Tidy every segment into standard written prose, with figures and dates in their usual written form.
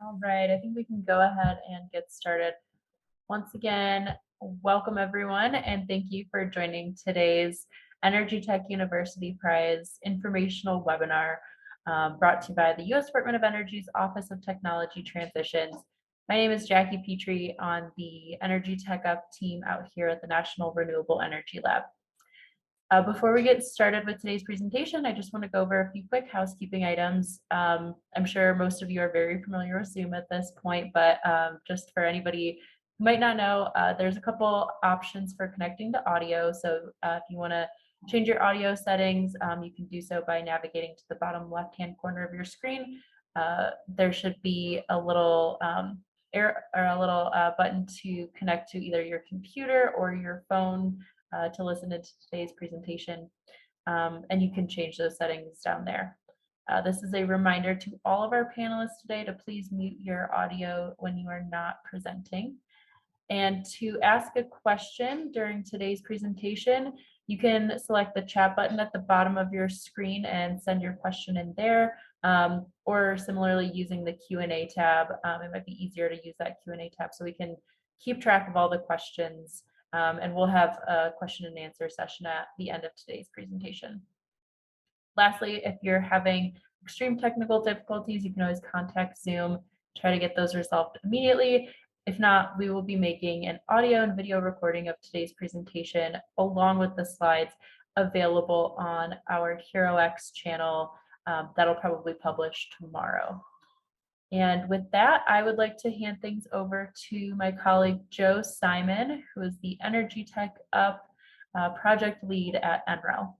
All right, I think we can go ahead and get started. Once again, welcome everyone, and thank you for joining today's Energy Tech University Prize informational webinar brought to you by the U.S. Department of Energy's Office of Technology Transitions. My name is Jackie Petrie on the Energy Tech UP team out here at the National Renewable Energy Lab. Before we get started with today's presentation, I just want to go over a few quick housekeeping items. I'm sure most of you are very familiar with Zoom at this point, but just for anybody who might not know, there's a couple options for connecting to audio. So if you want to change your audio settings, you can do so by navigating to the bottom left-hand corner of your screen. There should be a little button to connect to either your computer or your phone to listen to today's presentation, and you can change those settings down there. This is a reminder to all of our panelists today to please mute your audio when you are not presenting. And to ask a question during today's presentation, you can select the chat button at the bottom of your screen and send your question in there, or similarly using the Q&A tab. It might be easier to use that Q&A tab so we can keep track of all the questions, and we'll have a question and answer session at the end of today's presentation. Lastly, if you're having extreme technical difficulties, you can always contact Zoom, try to get those resolved immediately. If not, we will be making an audio and video recording of today's presentation along with the slides available on our HeroX channel that'll probably publish tomorrow. And with that, I would like to hand things over to my colleague, Joe Simon, who is the EnergyTech UP project lead at NREL.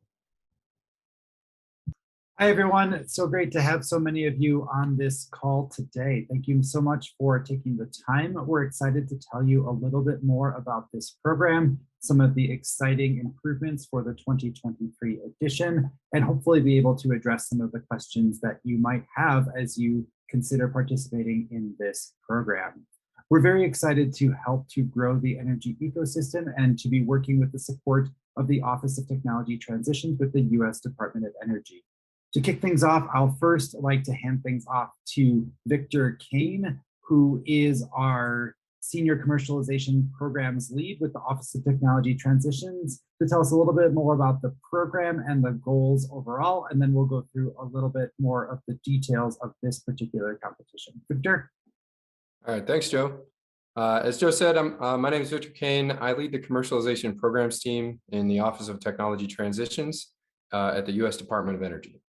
Hi, everyone. It's so great to have so many of you on this call today. Thank you so much for taking the time. We're excited to tell you a little bit more about this program, some of the exciting improvements for the 2023 edition, and hopefully be able to address some of the questions that you might have as you consider participating in this program. We're very excited to help to grow the energy ecosystem and to be working with the support of the Office of Technology Transitions with the U.S. Department of Energy. To kick things off, I'll first like to hand things off to Victor Kane, who is our Senior Commercialization Programs Lead with the Office of Technology Transitions, to tell us a little bit more about the program and the goals overall, and then we'll go through a little bit more of the details of this particular competition. Victor? All right, thanks, Joe. As Joe said, my name is Victor Kane. I lead the Commercialization Programs team in the Office of Technology Transitions at the U.S. Department of Energy.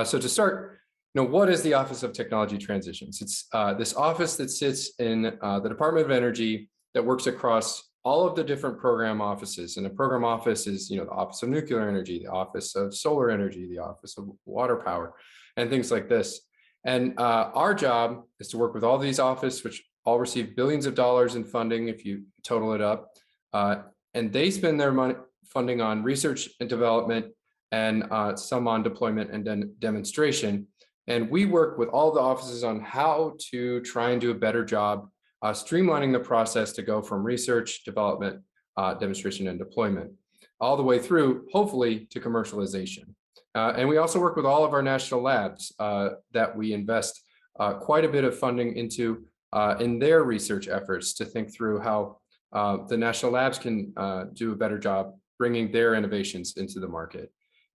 So to start, what is the Office of Technology Transitions? It's this office that sits in the Department of Energy that works across all of the different program offices. And the program office is, the Office of Nuclear Energy, the Office of Solar Energy, the Office of Water Power, and things like this. And our job is to work with all these offices, which all receive billions of dollars in funding if you total it up. And they spend their funding on research and development, and some on deployment and demonstration. And we work with all the offices on how to try and do a better job streamlining the process to go from research, development, demonstration, and deployment, all the way through, hopefully, to commercialization. And we also work with all of our national labs that we invest quite a bit of funding into in their research efforts to think through how the national labs can do a better job bringing their innovations into the market.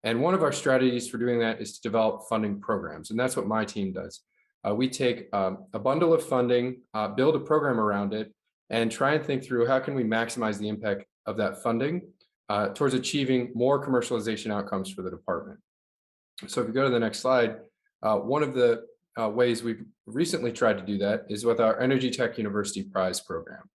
And one of our strategies for doing that is to develop funding programs. And that's what my team does. We take a bundle of funding, build a program around it, and try and think through how can we maximize the impact of that funding towards achieving more commercialization outcomes for the department. So if you go to the next slide, one of the ways we've recently tried to do that is with our Energy Tech University Prize program.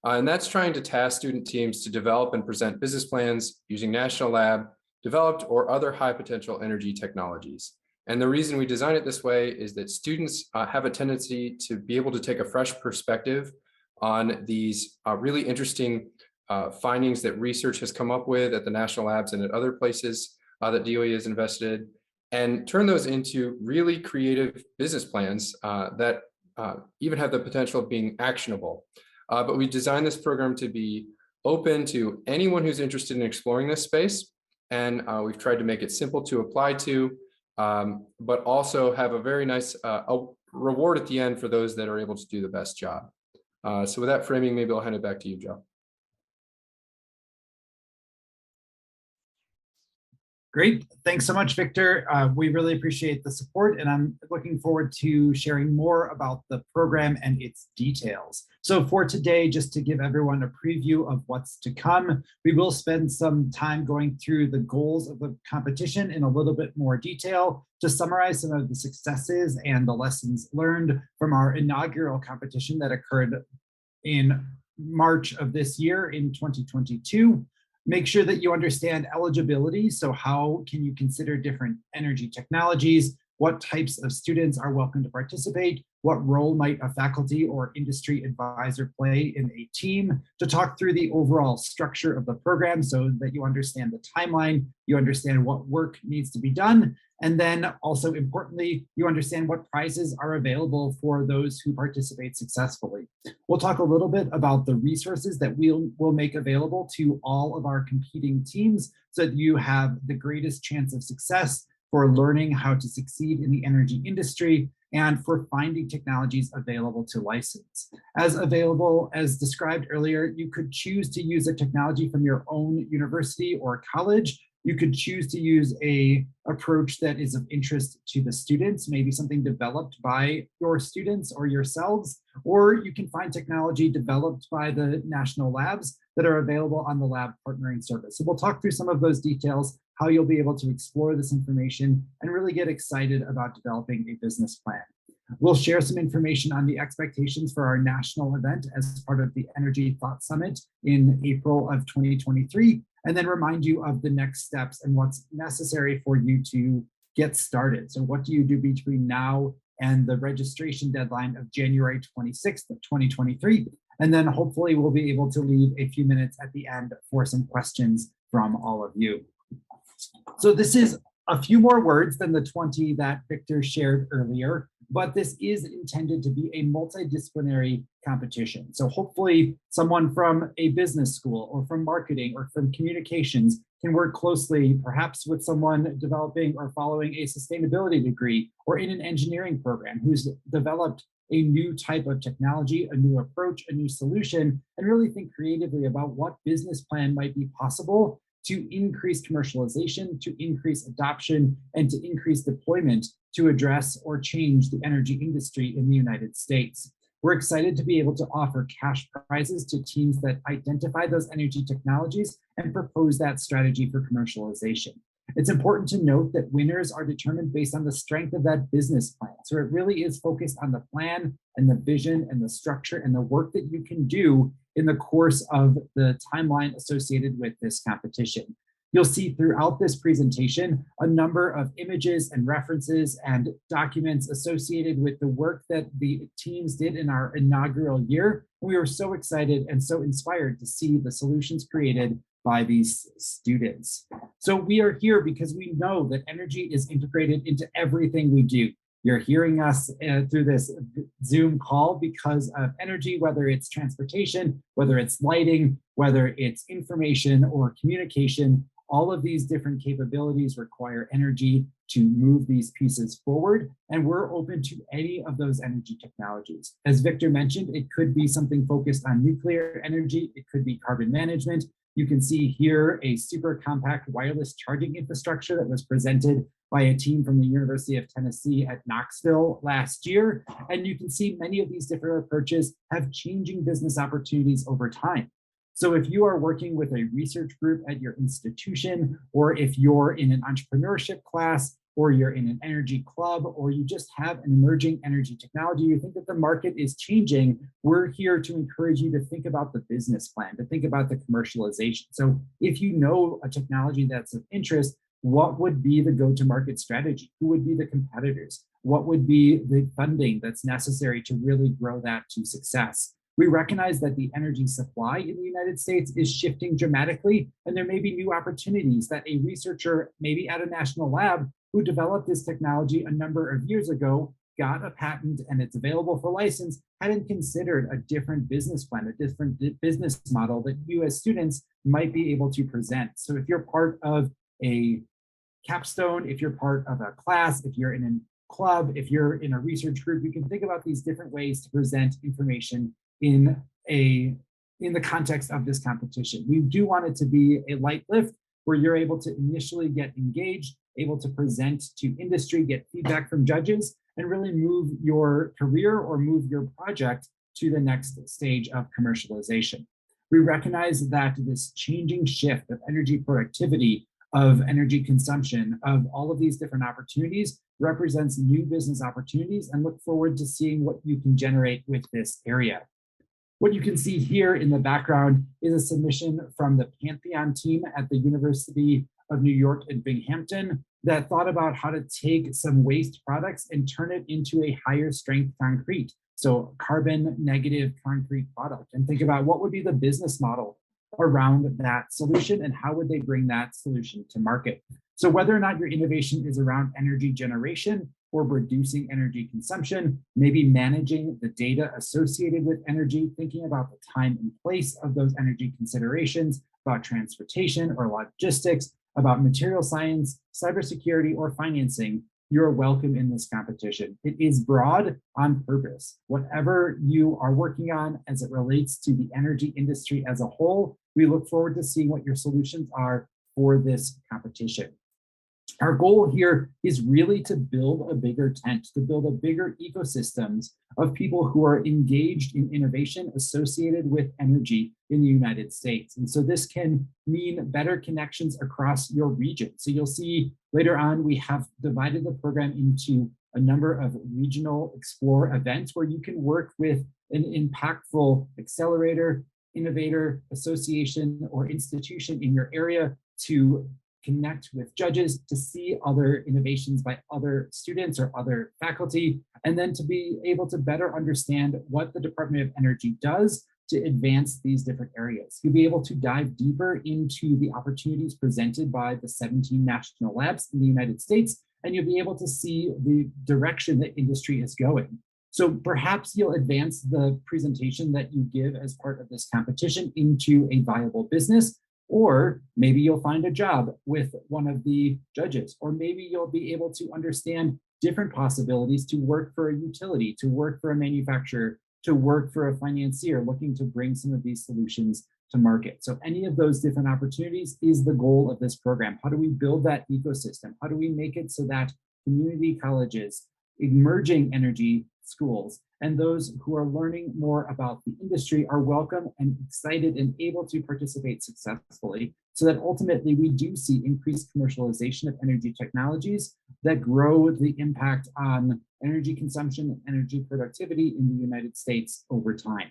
And that's trying to task student teams to develop and present business plans using National Lab developed or other high potential energy technologies. And the reason we design it this way is that students have a tendency to be able to take a fresh perspective on these really interesting findings that research has come up with at the national labs and at other places that DOE has invested, and turn those into really creative business plans that even have the potential of being actionable. But we designed this program to be open to anyone who's interested in exploring this space. And we've tried to make it simple to apply to, but also have a very nice reward at the end for those that are able to do the best job. So with that framing, maybe I'll hand it back to you, Joe. Great. Thanks so much, Victor. We really appreciate the support, and I'm looking forward to sharing more about the program and its details. So for today, just to give everyone a preview of what's to come, we will spend some time going through the goals of the competition in a little bit more detail to summarize some of the successes and the lessons learned from our inaugural competition that occurred in March of this year in 2022. Make sure that you understand eligibility. So how can you consider different energy technologies? What types of students are welcome to participate? What role might a faculty or industry advisor play in a team? To talk through the overall structure of the program so that you understand the timeline, you understand what work needs to be done, and then also importantly, you understand what prizes are available for those who participate successfully. We'll talk a little bit about the resources that we'll make available to all of our competing teams so that you have the greatest chance of success for learning how to succeed in the energy industry and for finding technologies available to license. As described earlier, you could choose to use a technology from your own university or college. You could choose to use an approach that is of interest to the students, maybe something developed by your students or yourselves, or you can find technology developed by the national labs that are available on the lab partnering service. So we'll talk through some of those details, how you'll be able to explore this information and really get excited about developing a business plan. We'll share some information on the expectations for our national event as part of the Energy Thought Summit in April of 2023, and then remind you of the next steps and what's necessary for you to get started. So what do you do between now and the registration deadline of January 26th of 2023? And then hopefully we'll be able to leave a few minutes at the end for some questions from all of you. So this is a few more words than the 20 that Victor shared earlier, but this is intended to be a multidisciplinary competition. So hopefully someone from a business school or from marketing or from communications can work closely, perhaps with someone developing or following a sustainability degree or in an engineering program who's developed a new type of technology, a new approach, a new solution, and really think creatively about what business plan might be possible to increase commercialization, to increase adoption, and to increase deployment to address or change the energy industry in the United States. We're excited to be able to offer cash prizes to teams that identify those energy technologies and propose that strategy for commercialization. It's important to note that winners are determined based on the strength of that business plan. So it really is focused on the plan and the vision and the structure and the work that you can do in the course of the timeline associated with this competition. You'll see throughout this presentation a number of images and references and documents associated with the work that the teams did in our inaugural year. We were so excited and so inspired to see the solutions created by these students. So we are here because we know that energy is integrated into everything we do. You're hearing us through this Zoom call because of energy, whether it's transportation, whether it's lighting, whether it's information or communication. All of these different capabilities require energy to move these pieces forward, and we're open to any of those energy technologies. As Victor mentioned, it could be something focused on nuclear energy, it could be carbon management. You can see here a super compact wireless charging infrastructure that was presented by a team from the University of Tennessee at Knoxville last year. And you can see many of these different approaches have changing business opportunities over time. So if you are working with a research group at your institution, or if you're in an entrepreneurship class, or you're in an energy club, or you just have an emerging energy technology, you think that the market is changing, we're here to encourage you to think about the business plan, to think about the commercialization. So if you know a technology that's of interest, what would be the go-to-market strategy? Who would be the competitors? What would be the funding that's necessary to really grow that to success? We recognize that the energy supply in the United States is shifting dramatically, and there may be new opportunities that a researcher, maybe at a national lab, who developed this technology a number of years ago, got a patent and it's available for license, hadn't considered a different business plan, a different business model that you as students might be able to present. So if you're part of a capstone, if you're part of a class, if you're in a club, if you're in a research group, you can think about these different ways to present information in the context of this competition. We do want it to be a light lift where you're able to initially get engaged, able to present to industry, get feedback from judges, and really move your career or move your project to the next stage of commercialization. We recognize that this changing shift of energy productivity, of energy consumption, of all of these different opportunities represents new business opportunities, and look forward to seeing what you can generate with this area. What you can see here in the background is a submission from the Pantheon team at the University of New York at Binghamton that thought about how to take some waste products and turn it into a higher strength concrete. So carbon negative concrete product, and think about what would be the business model around that solution and how would they bring that solution to market. So whether or not your innovation is around energy generation or reducing energy consumption, maybe managing the data associated with energy, thinking about the time and place of those energy considerations, about transportation or logistics, about material science, cybersecurity, or financing, you're welcome in this competition. It is broad on purpose. Whatever you are working on as it relates to the energy industry as a whole, we look forward to seeing what your solutions are for this competition. Our goal here is really to build a bigger tent, to build a bigger ecosystems of people who are engaged in innovation associated with energy in the United States. And so this can mean better connections across your region. So you'll see later on, we have divided the program into a number of regional explore events where you can work with an impactful accelerator, innovator, association, or institution in your area to connect with judges, to see other innovations by other students or other faculty, and then to be able to better understand what the Department of Energy does to advance these different areas. You'll be able to dive deeper into the opportunities presented by the 17 national labs in the United States, and you'll be able to see the direction that industry is going. So perhaps you'll advance the presentation that you give as part of this competition into a viable business, or maybe you'll find a job with one of the judges, or maybe you'll be able to understand different possibilities to work for a utility, to work for a manufacturer, to work for a financier looking to bring some of these solutions to market. So any of those different opportunities is the goal of this program. How do we build that ecosystem? How do we make it so that community colleges, emerging energy schools, and those who are learning more about the industry are welcome and excited and able to participate successfully, so that ultimately we do see increased commercialization of energy technologies that grow the impact on energy consumption and energy productivity in the United States over time.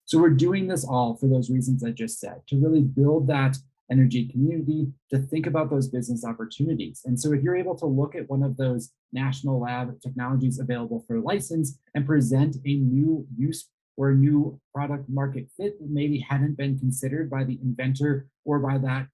So we're doing this all for those reasons I just said, to really build that energy community, to think about those business opportunities. And so if you're able to look at one of those national lab technologies available for license and present a new use or a new product market fit that maybe hadn't been considered by the inventor or by that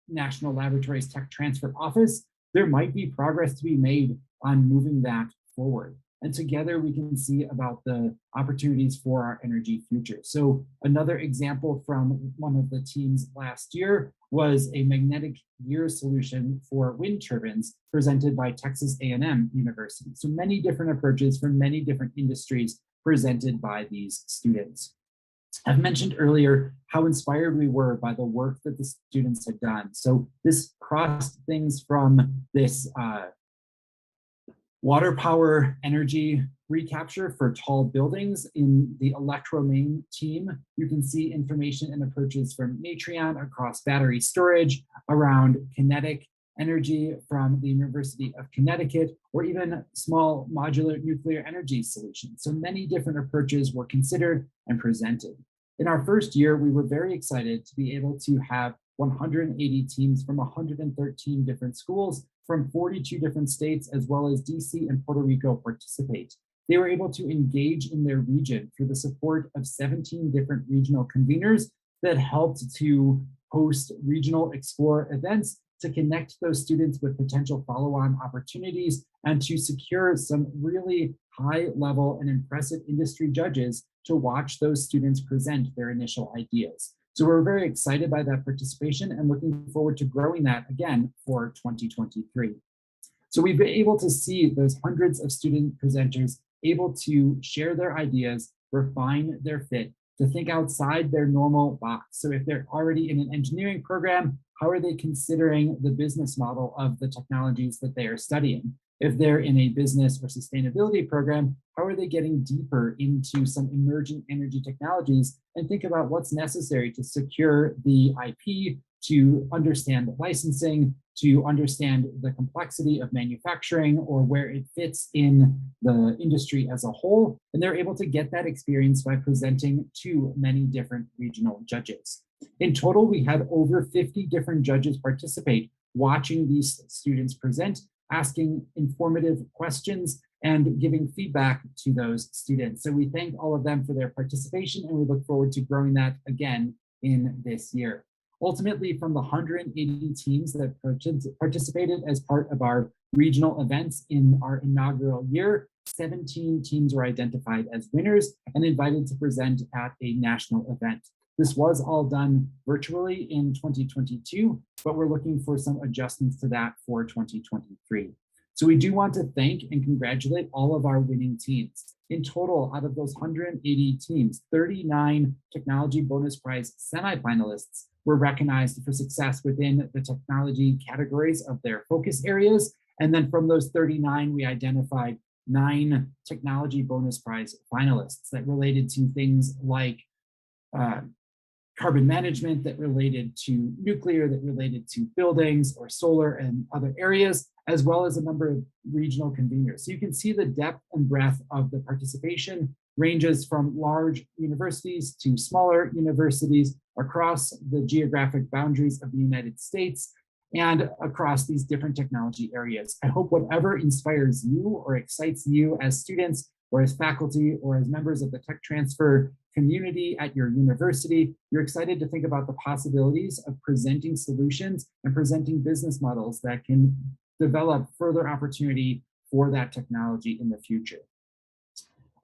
National Laboratories Tech Transfer Office, there might be progress to be made on moving that forward. And together we can see about the opportunities for our energy future. So another example from one of the teams last year was a magnetic gear solution for wind turbines presented by Texas A&M University. So many different approaches from many different industries presented by these students. I've mentioned earlier how inspired we were by the work that the students had done. So this crossed things from this water power energy recapture for tall buildings in the electromain team. You can see information and approaches from Natrion across battery storage, around kinetic energy from the University of Connecticut, or even small modular nuclear energy solutions. So many different approaches were considered and presented. In our first year, we were very excited to be able to have 180 teams from 113 different schools from 42 different states, as well as DC and Puerto Rico participate. They were able to engage in their region through the support of 17 different regional conveners that helped to host regional explore events to connect those students with potential follow-on opportunities and to secure some really high level and impressive industry judges to watch those students present their initial ideas. So we're very excited by that participation and looking forward to growing that again for 2023. So we've been able to see those hundreds of student presenters able to share their ideas, refine their fit, to think outside their normal box. So if they're already in an engineering program, how are they considering the business model of the technologies that they are studying? If they're in a business or sustainability program, how are they getting deeper into some emerging energy technologies and think about what's necessary to secure the IP, to understand the licensing, to understand the complexity of manufacturing or where it fits in the industry as a whole. And they're able to get that experience by presenting to many different regional judges. In total, we had over 50 different judges participate, watching these students present, asking informative questions, and giving feedback to those students. So we thank all of them for their participation, and we look forward to growing that again in this year. Ultimately, from the 180 teams that participated as part of our regional events in our inaugural year, 17 teams were identified as winners and invited to present at a national event. This was all done virtually in 2022, but we're looking for some adjustments to that for 2023. So we do want to thank and congratulate all of our winning teams. In total, out of those 180 teams, 39 Technology Bonus Prize semifinalists were recognized for success within the technology categories of their focus areas. And then from those 39, we identified 9 Technology Bonus Prize finalists that related to things like carbon management, that related to nuclear, that related to buildings or solar and other areas, as well as a number of regional conveners. So you can see the depth and breadth of the participation ranges from large universities to smaller universities across the geographic boundaries of the United States and across these different technology areas. I hope whatever inspires you or excites you as students or as faculty or as members of the tech transfer community at your university, you're excited to think about the possibilities of presenting solutions and presenting business models that can develop further opportunity for that technology in the future.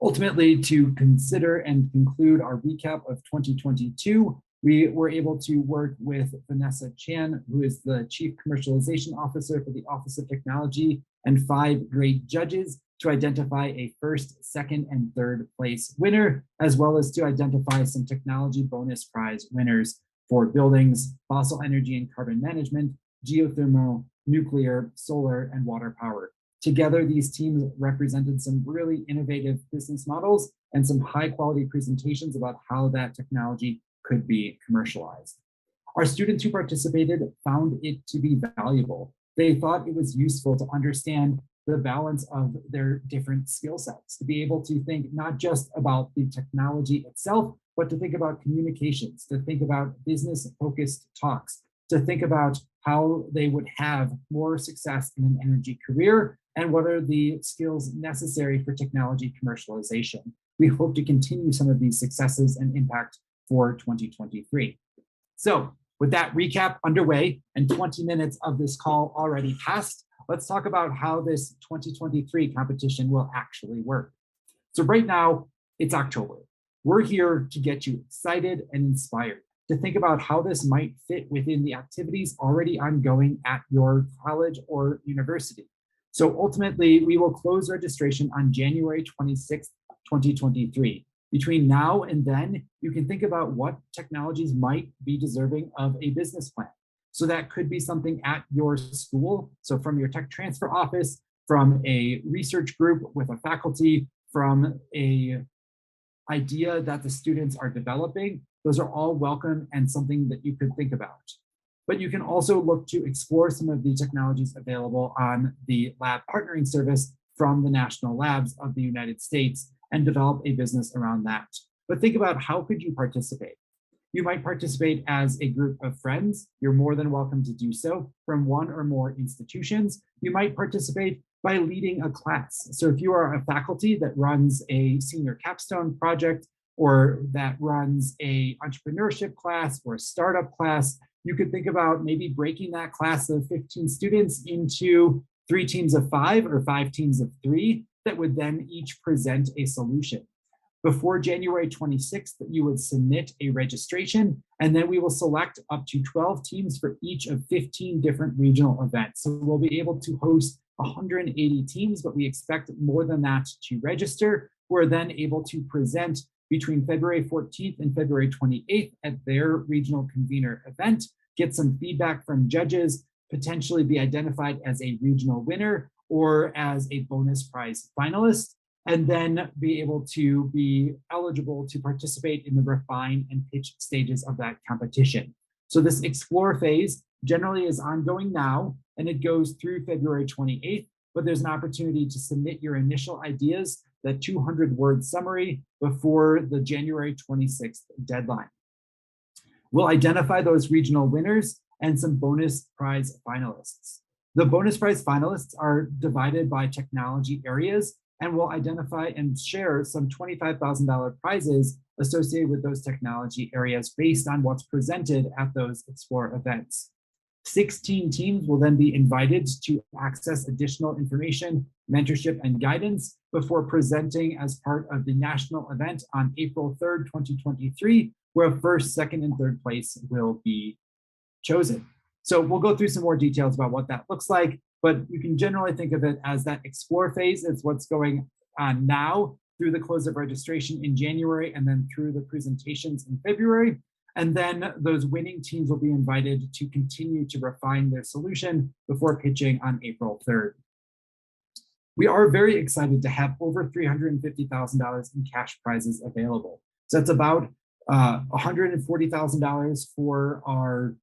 Ultimately, to consider and conclude our recap of 2022, we were able to work with Vanessa Chan, who is the Chief Commercialization Officer for the Office of Technology, and 5 great judges to identify a first, second, and third place winner, as well as to identify some technology bonus prize winners for buildings, fossil energy and carbon management, geothermal, nuclear, solar, and water power. Together, these teams represented some really innovative business models and some high quality presentations about how that technology could be commercialized. Our students who participated found it to be valuable. They thought it was useful to understand the balance of their different skill sets, to be able to think not just about the technology itself, but to think about communications, to think about business-focused talks, to think about how they would have more success in an energy career and what are the skills necessary for technology commercialization. We hope to continue some of these successes and impact for 2023. So with that recap underway and 20 minutes of this call already passed, let's talk about how this 2023 competition will actually work. So right now, it's October. We're here to get you excited and inspired to think about how this might fit within the activities already ongoing at your college or university. So ultimately, we will close registration on January 26th, 2023. Between now and then, you can think about what technologies might be deserving of a business plan. So that could be something at your school. So from your tech transfer office, from a research group with a faculty, from a idea that the students are developing, those are all welcome and something that you could think about. But you can also look to explore some of the technologies available on the lab partnering service from the national labs of the United States and develop a business around that. But think about how could you participate? You might participate as a group of friends. You're more than welcome to do so from one or more institutions. You might participate by leading a class. So if you are a faculty that runs a senior capstone project or that runs a entrepreneurship class or a startup class, you could think about maybe breaking that class of 15 students into 3 teams of 5 or 5 teams of 3 that would then each present a solution. Before January 26th, you would submit a registration, and then we will select up to 12 teams for each of 15 different regional events. So we'll be able to host 180 teams, but we expect more than that to register, who are then able to present between February 14th and February 28th at their regional convener event, get some feedback from judges, potentially be identified as a regional winner or as a bonus prize finalist, and then be able to be eligible to participate in the refine and pitch stages of that competition. So this explore phase generally is ongoing now, and it goes through February 28th, but there's an opportunity to submit your initial ideas, that 200-word summary, before the January 26th deadline. We'll identify those regional winners and some bonus prize finalists. The bonus prize finalists are divided by technology areas, and we'll identify and share some $25,000 prizes associated with those technology areas based on what's presented at those Explore events. 16 teams will then be invited to access additional information, mentorship, and guidance before presenting as part of the national event on April 3rd, 2023, where first, second, and third place will be chosen. So we'll go through some more details about what that looks like, but you can generally think of it as that explore phase. It's what's going on now through the close of registration in January and then through the presentations in February. And then those winning teams will be invited to continue to refine their solution before pitching on April 3rd. We are very excited to have over $350,000 in cash prizes available. So that's about $140,000 for our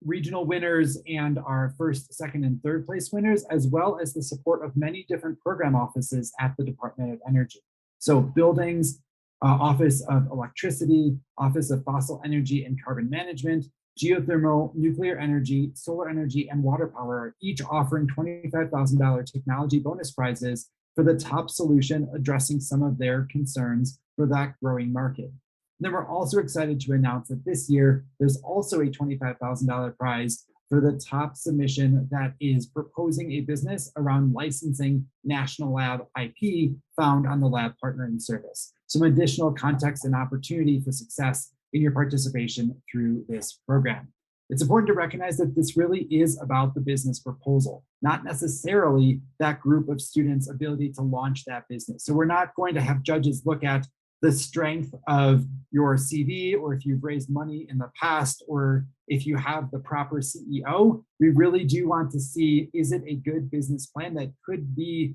regional winners and our first, second, and third place winners, as well as the support of many different program offices at the Department of Energy. So buildings, Office of Electricity, Office of Fossil Energy and Carbon Management, geothermal, nuclear energy, solar energy, and water power are each offering $25,000 technology bonus prizes for the top solution addressing some of their concerns for that growing market. Then we're also excited to announce that this year, there's also a $25,000 prize for the top submission that is proposing a business around licensing national lab IP found on the lab partnering service. Some additional context and opportunity for success in your participation through this program. It's important to recognize that this really is about the business proposal, not necessarily that group of students' ability to launch that business. So we're not going to have judges look at the strength of your CV, or if you've raised money in the past, or if you have the proper CEO. We really do want to see, is it a good business plan that could be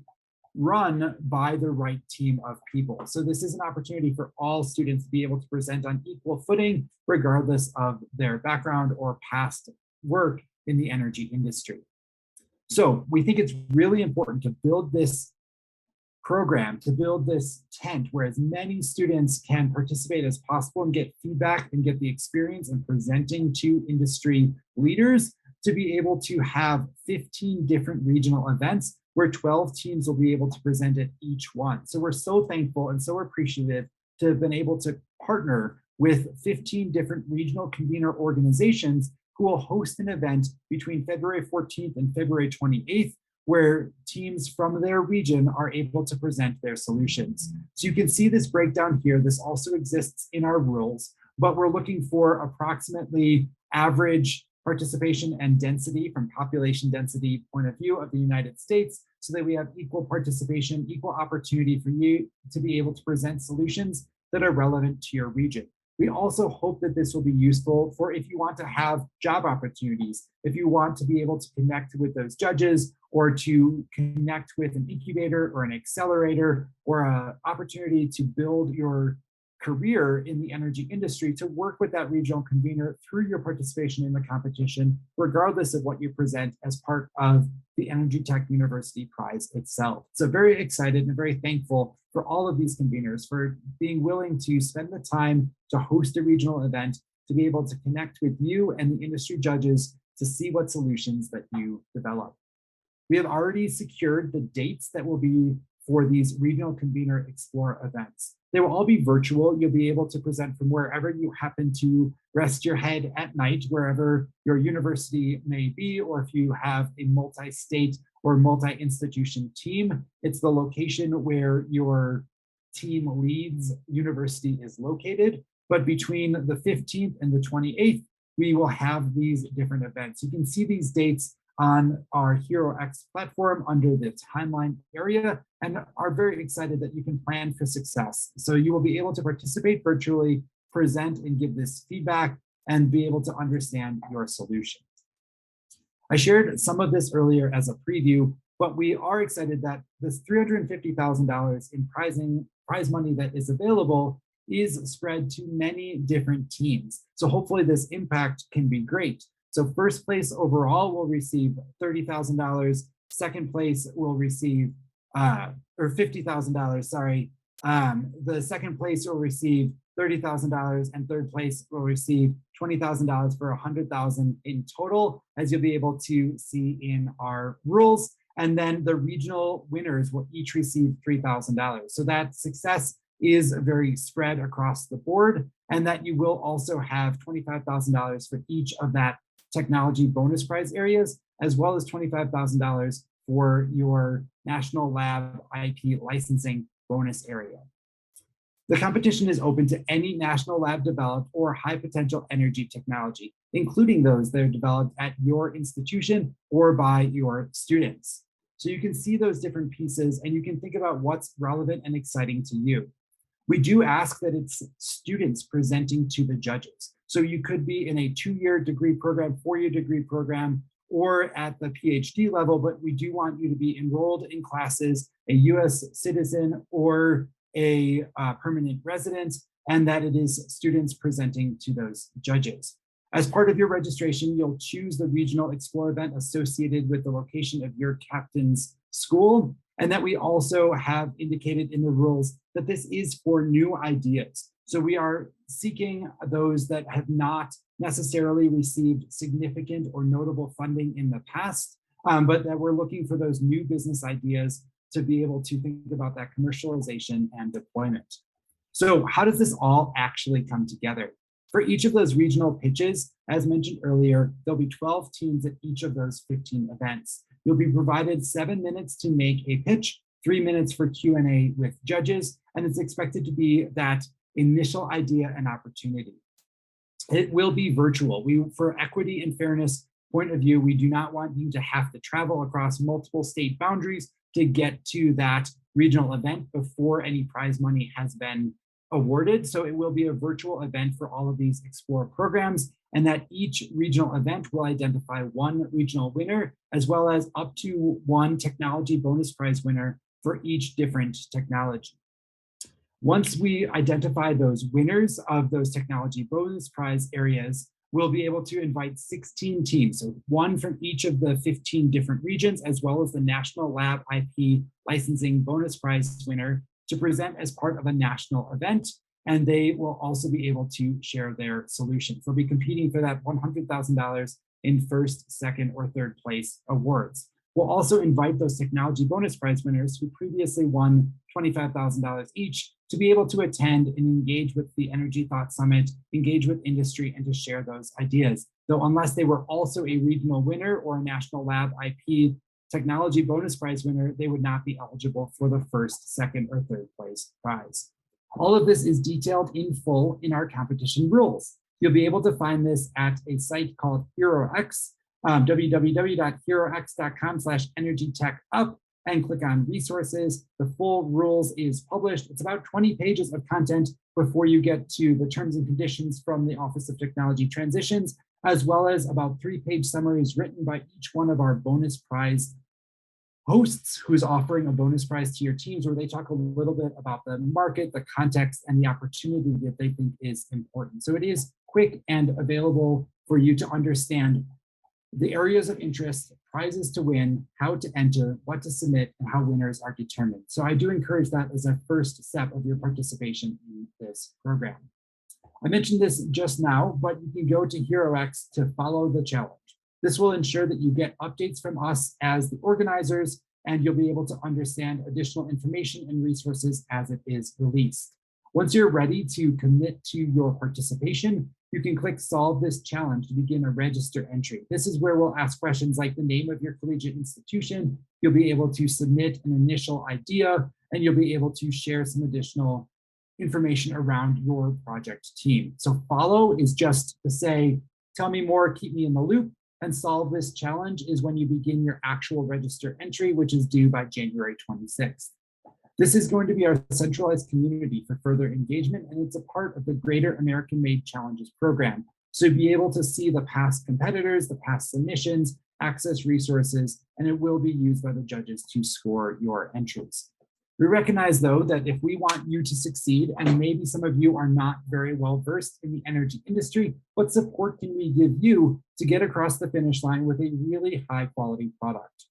run by the right team of people? So this is an opportunity for all students to be able to present on equal footing, regardless of their background or past work in the energy industry. So we think it's really important to build this program, to build this tent where as many students can participate as possible and get feedback and get the experience in presenting to industry leaders, to be able to have 15 different regional events where 12 teams will be able to present at each one. So we're so thankful and so appreciative to have been able to partner with 15 different regional convener organizations who will host an event between February 14th and February 28th, where teams from their region are able to present their solutions. So you can see this breakdown here. This also exists in our rules, but we're looking for approximately average participation and density from population density point of view of the United States, so that we have equal participation, equal opportunity for you to be able to present solutions that are relevant to your region. We also hope that this will be useful for if you want to have job opportunities, if you want to be able to connect with those judges, or to connect with an incubator or an accelerator, or an opportunity to build your career in the energy industry, to work with that regional convener through your participation in the competition, regardless of what you present as part of the EnergyTech University Prize itself. So very excited and very thankful for all of these conveners for being willing to spend the time to host a regional event, to be able to connect with you and the industry judges to see what solutions that you develop. We have already secured the dates that will be for these regional convener Explore events. They will all be virtual. You'll be able to present from wherever you happen to rest your head at night, wherever your university may be, or if you have a multi-state or multi-institution team, it's the location where your team leads university is located. But between the 15th and the 28th, we will have these different events. You can see these dates on our HeroX platform under the timeline area and are very excited that you can plan for success. So you will be able to participate virtually, present and give this feedback, and be able to understand your solution. I shared some of this earlier as a preview, but we are excited that this $350,000 in prize money that is available is spread to many different teams. So hopefully this impact can be great. So first place overall will receive $30,000. Second place will receive, or $50,000, sorry. The second place will receive $30,000 and third place will receive $20,000 for $100,000 in total, as you'll be able to see in our rules. And then the regional winners will each receive $3,000. So that success is very spread across the board, and that you will also have $25,000 for each of that technology bonus prize areas, as well as $25,000 for your National Lab IP licensing bonus area. The competition is open to any national lab developed or high potential energy technology, including those that are developed at your institution or by your students. So you can see those different pieces and you can think about what's relevant and exciting to you. We do ask that it's students presenting to the judges. So you could be in a 2-year degree program, 4-year degree program, or at the PhD level, but we do want you to be enrolled in classes, a US citizen or a permanent resident, and that it is students presenting to those judges. As part of your registration, you'll choose the regional Explore event associated with the location of your captain's school, and that we also have indicated in the rules that this is for new ideas. So we are seeking those that have not necessarily received significant or notable funding in the past, but that we're looking for those new business ideas to be able to think about that commercialization and deployment. So how does this all actually come together? For each of those regional pitches, as mentioned earlier, there'll be 12 teams at each of those 15 events. You'll be provided 7 minutes to make a pitch, 3 minutes for Q&A with judges, and it's expected to be that initial idea and opportunity. It will be virtual. For equity and fairness point of view, we do not want you to have to travel across multiple state boundaries to get to that regional event before any prize money has been awarded. So it will be a virtual event for all of these Explore programs, and that each regional event will identify one regional winner, as well as up to one technology bonus prize winner for each different technology. Once we identify those winners of those technology bonus prize areas, we'll be able to invite 16 teams, so one from each of the 15 different regions, as well as the National Lab IP licensing bonus prize winner, to present as part of a national event. And they will also be able to share their solutions. They'll be competing for that $100,000 in first, second, or third place awards. We'll also invite those technology bonus prize winners who previously won $25,000 each to be able to attend and engage with the Energy Thought Summit, engage with industry, and to share those ideas. Though unless they were also a regional winner or a National Lab IP technology bonus prize winner, they would not be eligible for the first, second, or third place prize. All of this is detailed in full in our competition rules. You'll be able to find this at a site called HeroX, www.herox.com/EnergyTechUp, and click on resources. The full rules is published. It's about 20 pages of content before you get to the terms and conditions from the Office of Technology Transitions, as well as about 3-page summaries written by each one of our bonus prize hosts who's offering a bonus prize to your teams, where they talk a little bit about the market, the context, and the opportunity that they think is important. So it is quick and available for you to understand the areas of interest, prizes to win, how to enter, what to submit, and how winners are determined. So I do encourage that as a first step of your participation in this program. I mentioned this just now, but you can go to HeroX to follow the challenge. This will ensure that you get updates from us as the organizers, and you'll be able to understand additional information and resources as it is released. Once you're ready to commit to your participation, you can click Solve This Challenge to begin a register entry. This is where we'll ask questions like the name of your collegiate institution. You'll be able to submit an initial idea, and you'll be able to share some additional information around your project team. So follow is just to say, tell me more, keep me in the loop. and solve this challenge is when you begin your actual register entry, which is due by January 26th. This is going to be our centralized community for further engagement, and it's a part of the Greater American Made Challenges program. So be able to see the past competitors, the past submissions, access resources, and it will be used by the judges to score your entries. We recognize, though, that if we want you to succeed, and maybe some of you are not very well versed in the energy industry, what support can we give you to get across the finish line with a really high quality product?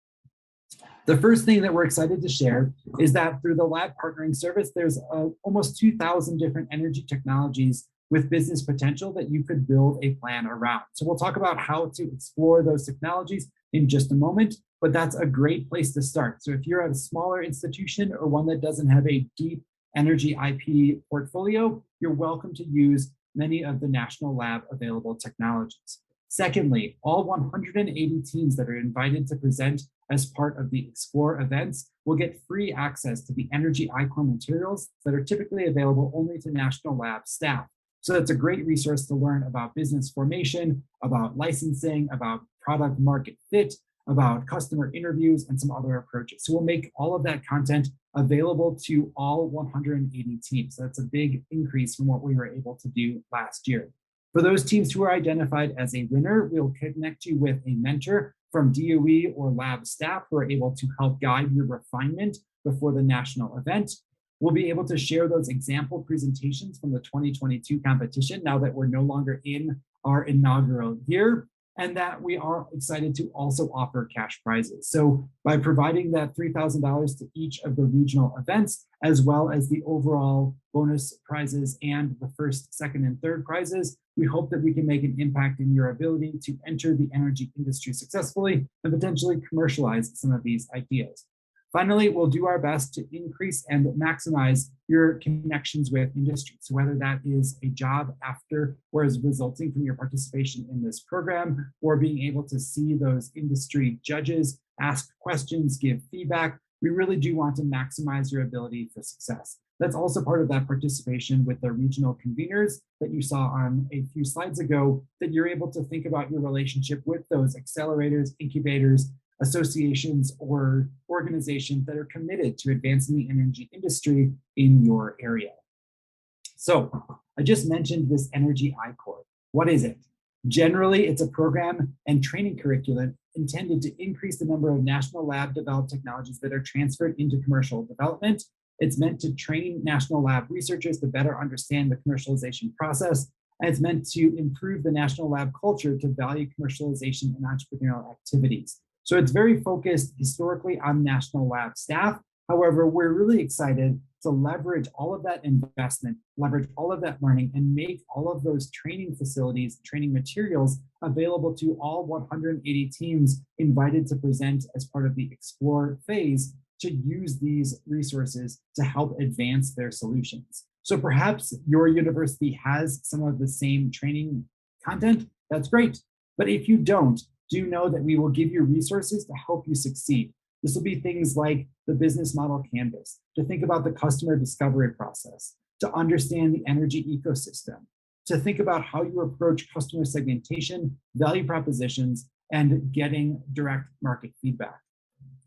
The first thing that we're excited to share is that through the lab partnering service, there's almost 2,000 different energy technologies with business potential that you could build a plan around. So we'll talk about how to explore those technologies in just a moment, but that's a great place to start. So if you're at a smaller institution or one that doesn't have a deep energy IP portfolio, you're welcome to use many of the National Lab available technologies. Secondly, all 180 teams that are invited to present as part of the Explore events will get free access to the Energy iCore materials that are typically available only to National Lab staff. So that's a great resource to learn about business formation, about licensing, about product market fit, about customer interviews, and some other approaches. So we'll make all of that content available to all 180 teams. That's a big increase from what we were able to do last year. For those teams who are identified as a winner, we'll connect you with a mentor from DOE or lab staff who are able to help guide your refinement before the national event. We'll be able to share those example presentations from the 2022 competition now that we're no longer in our inaugural year, and that we are excited to also offer cash prizes. So by providing that $3,000 to each of the regional events, as well as the overall bonus prizes and the first, second, and third prizes, we hope that we can make an impact in your ability to enter the energy industry successfully and potentially commercialize some of these ideas. Finally, we'll do our best to increase and maximize your connections with industry. So whether that is a job after or is resulting from your participation in this program, or being able to see those industry judges, ask questions, give feedback, we really do want to maximize your ability for success. That's also part of that participation with the regional conveners that you saw on a few slides ago, that you're able to think about your relationship with those accelerators, incubators, associations, or organizations that are committed to advancing the energy industry in your area. So I just mentioned this Energy iCore. What is it? Generally, it's a program and training curriculum intended to increase the number of national lab developed technologies that are transferred into commercial development. It's meant to train national lab researchers to better understand the commercialization process, and it's meant to improve the national lab culture to value commercialization and entrepreneurial activities. So it's very focused historically on national lab staff. However, we're really excited to leverage all of that investment, leverage all of that learning, and make all of those training facilities, training materials available to all 180 teams invited to present as part of the Explore phase to use these resources to help advance their solutions. So perhaps your university has some of the same training content. That's great. But if you don't, do know that we will give you resources to help you succeed. This will be things like the business model canvas, to think about the customer discovery process, to understand the energy ecosystem, to think about how you approach customer segmentation, value propositions, and getting direct market feedback.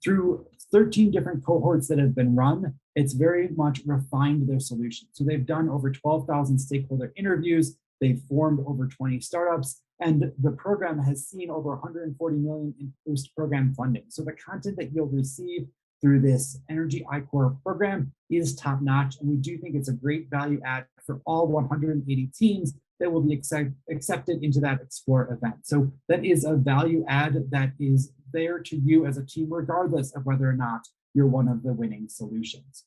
Through 13 different cohorts that have been run, it's very much refined their solution. So they've done over 12,000 stakeholder interviews, they've formed over 20 startups, and the program has seen over 140 million in post-program funding. So the content that you'll receive through this Energy iCore program is top-notch, and we do think it's a great value add for all 180 teams that will be accepted into that Explore event. So that is a value add that is there to you as a team, regardless of whether or not you're one of the winning solutions.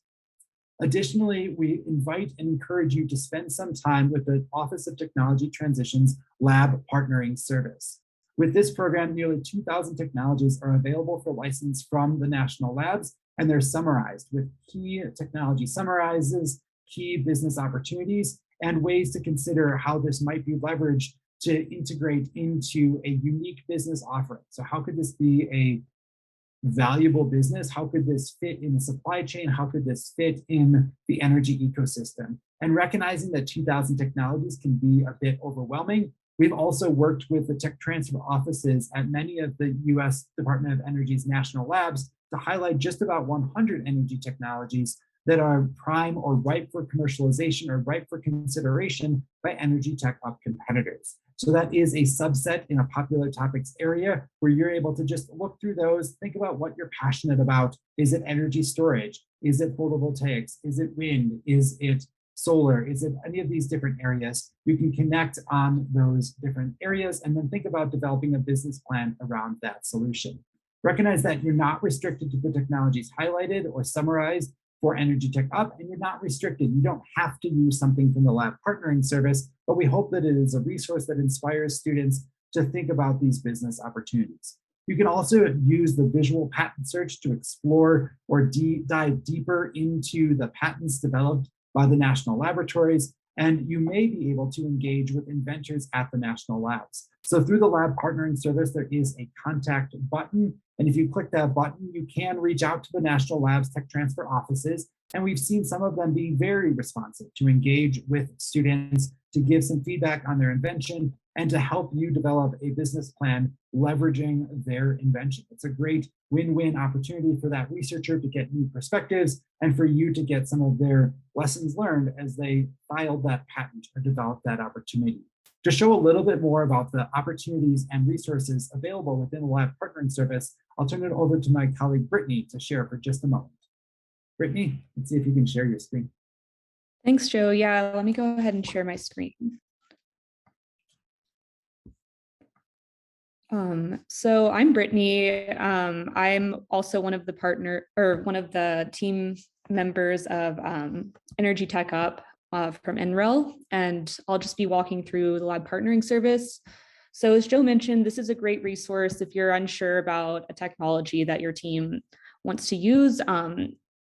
Additionally, we invite and encourage you to spend some time with the Office of Technology Transitions Lab Partnering Service. With this program, nearly 2,000 technologies are available for license from the national labs, and they're summarized with key technology summarizes, key business opportunities, and ways to consider how this might be leveraged to integrate into a unique business offering. So how could this be a valuable business? How could this fit in the supply chain? How could this fit in the energy ecosystem? And recognizing that 2,000 technologies can be a bit overwhelming, We've also worked with the tech transfer offices at many of the US Department of Energy's national labs to highlight just about 100 energy technologies that are prime or ripe for commercialization or ripe for consideration by EnergyTech UP competitors. So that is a subset in a popular topics area where you're able to just look through those, think about what you're passionate about. Is it energy storage? Is it photovoltaics? Is it wind? Is it solar? Is it any of these different areas? You can connect on those different areas and then think about developing a business plan around that solution. Recognize that you're not restricted to the technologies highlighted or summarized for EnergyTech UP, and you're not restricted. You don't have to use something from the lab partnering service, but we hope that it is a resource that inspires students to think about these business opportunities. You can also use the visual patent search to explore or dive deeper into the patents developed by the national laboratories, and you may be able to engage with inventors at the national labs. So through the lab partnering service, there is a contact button. And if you click that button, you can reach out to the national labs tech transfer offices. And we've seen some of them be very responsive to engage with students, to give some feedback on their invention, and to help you develop a business plan leveraging their invention. It's a great win-win opportunity for that researcher to get new perspectives and for you to get some of their lessons learned as they filed that patent or developed that opportunity. To show a little bit more about the opportunities and resources available within the lab partnering service, I'll turn it over to my colleague Brittany to share for just a moment. Brittany, let's see if you can share your screen. Thanks, Joe. Yeah, let me go ahead and share my screen. So I'm Brittany. I'm also one of the team members of EnergyTech UP from NREL, and I'll just be walking through the lab partnering service. So as Joe mentioned, this is a great resource if you're unsure about a technology that your team wants to use.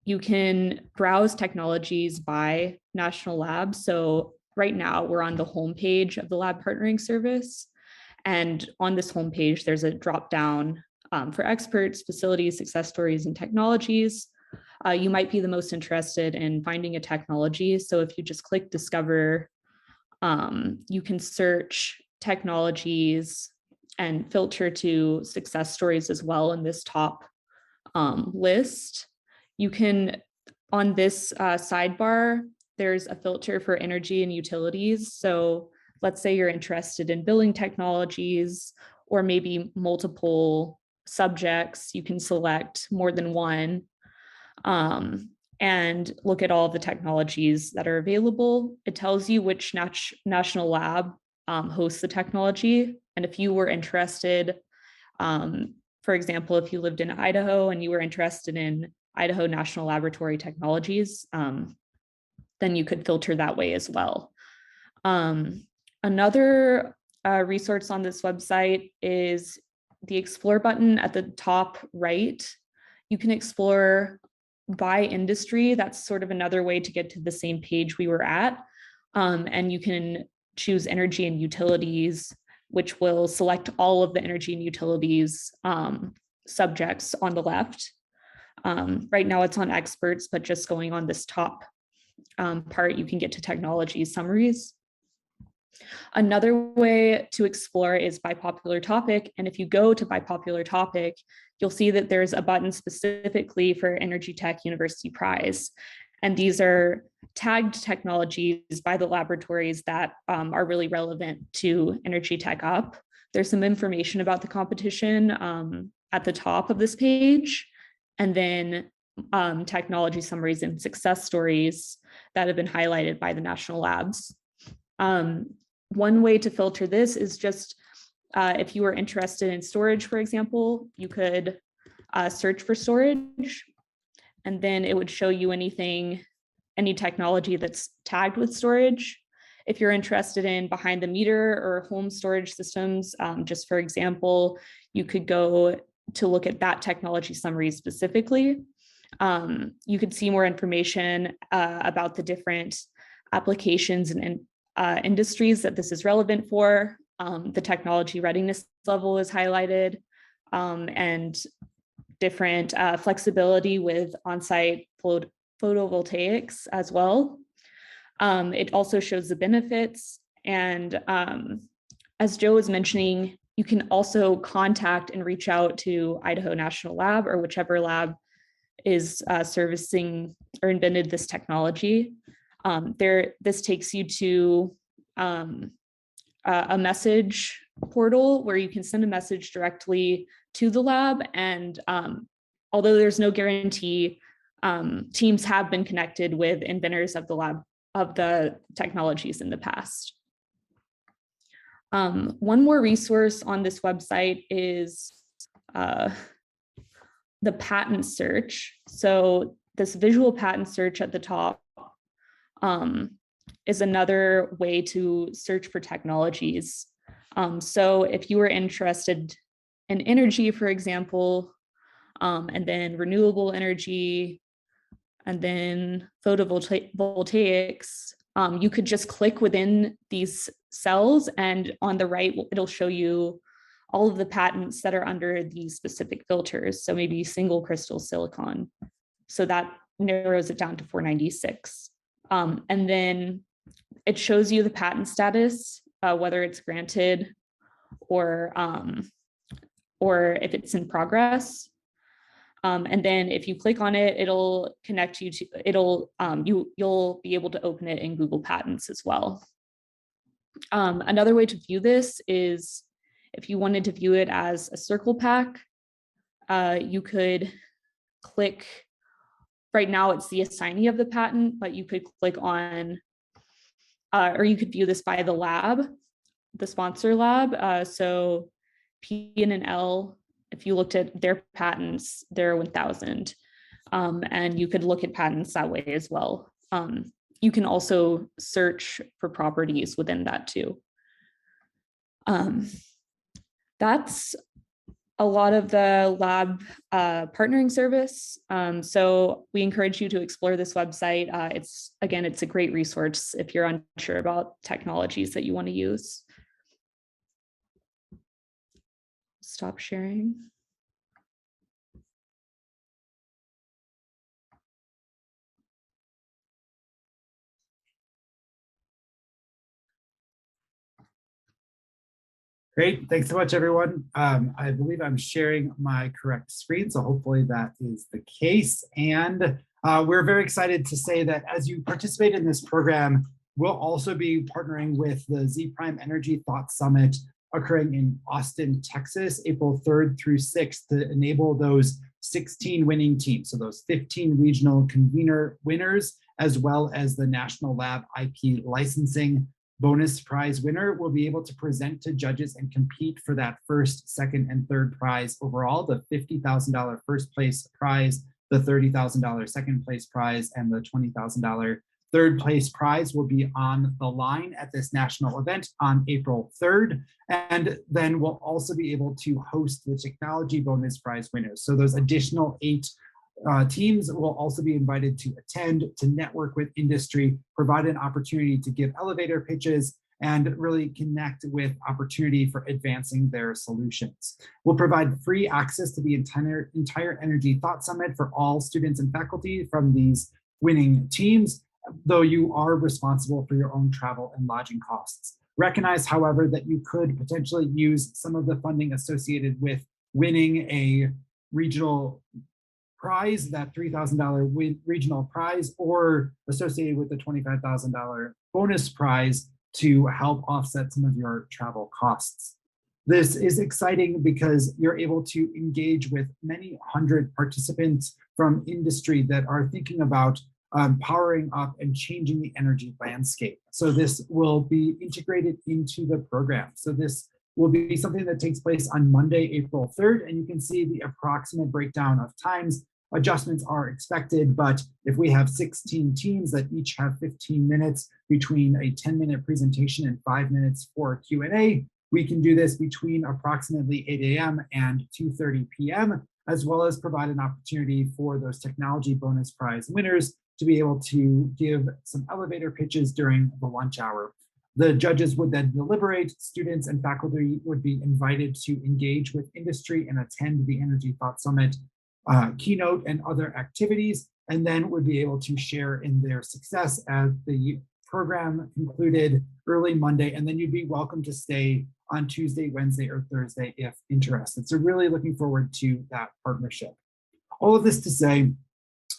You can browse technologies by national labs. So right now we're on the homepage of the lab partnering service. And on this homepage, there's a drop down for experts, facilities, success stories, and technologies. You might be the most interested in finding a technology. So if you just click discover, you can search technologies and filter to success stories as well in this top list. You can, on this sidebar, there's a filter for energy and utilities. So let's say you're interested in building technologies or maybe multiple subjects, you can select more than one and look at all of the technologies that are available. It tells you which national lab hosts the technology. And if you were interested, for example, if you lived in Idaho and you were interested in Idaho National Laboratory Technologies, then you could filter that way as well. Another resource on this website is the Explore button at the top right. You can explore by industry. That's sort of another way to get to the same page we were at. And you can choose energy and utilities, which will select all of the energy and utilities subjects on the left. Right now it's on experts, but just going on this top part, you can get to technology summaries. Another way to explore is by popular topic. And if you go to by popular topic, you'll see that there's a button specifically for EnergyTech University Prize. And these are tagged technologies by the laboratories that are really relevant to EnergyTech UP. There's some information about the competition at the top of this page, and then technology summaries and success stories that have been highlighted by the national labs. One way to filter this is just if you were interested in storage, for example, you could search for storage, and then it would show you any technology that's tagged with storage. If you're interested in behind the meter or home storage systems, just for example, you could go to look at that technology summary specifically. You could see more information about the different applications and industries that this is relevant for. The technology readiness level is highlighted, and different flexibility with on-site photovoltaics as well. It also shows the benefits and as Joe was mentioning, you can also contact and reach out to Idaho National Lab or whichever lab is servicing or invented this technology. This takes you to a message portal where you can send a message directly to the lab. And although there's no guarantee, teams have been connected with inventors of the lab of the technologies in the past. One more resource on this website is the patent search. So this visual patent search at the top is another way to search for technologies. So if you were interested in energy, for example, and then renewable energy, and then photovoltaics, you could just click within these cells, and on the right, it'll show you all of the patents that are under these specific filters. So maybe single crystal silicon. So that narrows it down to 496. And then it shows you the patent status, whether it's granted or if it's in progress. And then if you click on it, it'll connect you to, you'll be able to open it in Google Patents as well. Another way to view this is if you wanted to view it as a circle pack, you could click, right now it's the assignee of the patent, but you could click on, or you could view this by the lab, the sponsor lab. So P and L, if you looked at their patents, they're 1,000. And you could look at patents that way as well. You can also search for properties within that too. That's a lot of the lab partnering service. So we encourage you to explore this website. It's a great resource if you're unsure about technologies that you want to use. Stop sharing. Great, thanks so much, everyone. I believe I'm sharing my correct screen, so hopefully that is the case. And we're very excited to say that as you participate in this program, we'll also be partnering with the Z Prime Energy Thought Summit occurring in Austin, Texas, April 3rd through 6th to enable those 16 winning teams. So those 15 regional convener winners, as well as the National Lab IP licensing bonus prize winner will be able to present to judges and compete for that first, second, and third prize overall, the $50,000 first place prize, the $30,000 second place prize, and the $20,000 third place prize will be on the line at this national event on April 3rd. And then we'll also be able to host the technology bonus prize winners. So those additional 8 teams will also be invited to attend, to network with industry, provide an opportunity to give elevator pitches, and really connect with opportunity for advancing their solutions. We'll provide free access to the entire Energy Thought Summit for all students and faculty from these winning teams, though you are responsible for your own travel and lodging costs. Recognize, however, that you could potentially use some of the funding associated with winning a regional prize, that $3,000 regional prize, or associated with the $25,000 bonus prize to help offset some of your travel costs. This is exciting because you're able to engage with many hundred participants from industry that are thinking about powering up and changing the energy landscape. So this will be integrated into the program. So this will be something that takes place on Monday, April 3rd, and you can see the approximate breakdown of times. Adjustments are expected, but if we have 16 teams that each have 15 minutes between a 10-minute presentation and 5 minutes for a Q&A, we can do this between approximately 8 a.m. and 2:30 p.m., as well as provide an opportunity for those technology bonus prize winners to be able to give some elevator pitches during the lunch hour. The judges would then deliberate, students and faculty would be invited to engage with industry and attend the Energy Thought Summit keynote and other activities, and then would be able to share in their success as the program concluded early Monday, and then you'd be welcome to stay on Tuesday, Wednesday, or Thursday if interested. So really looking forward to that partnership. All of this to say,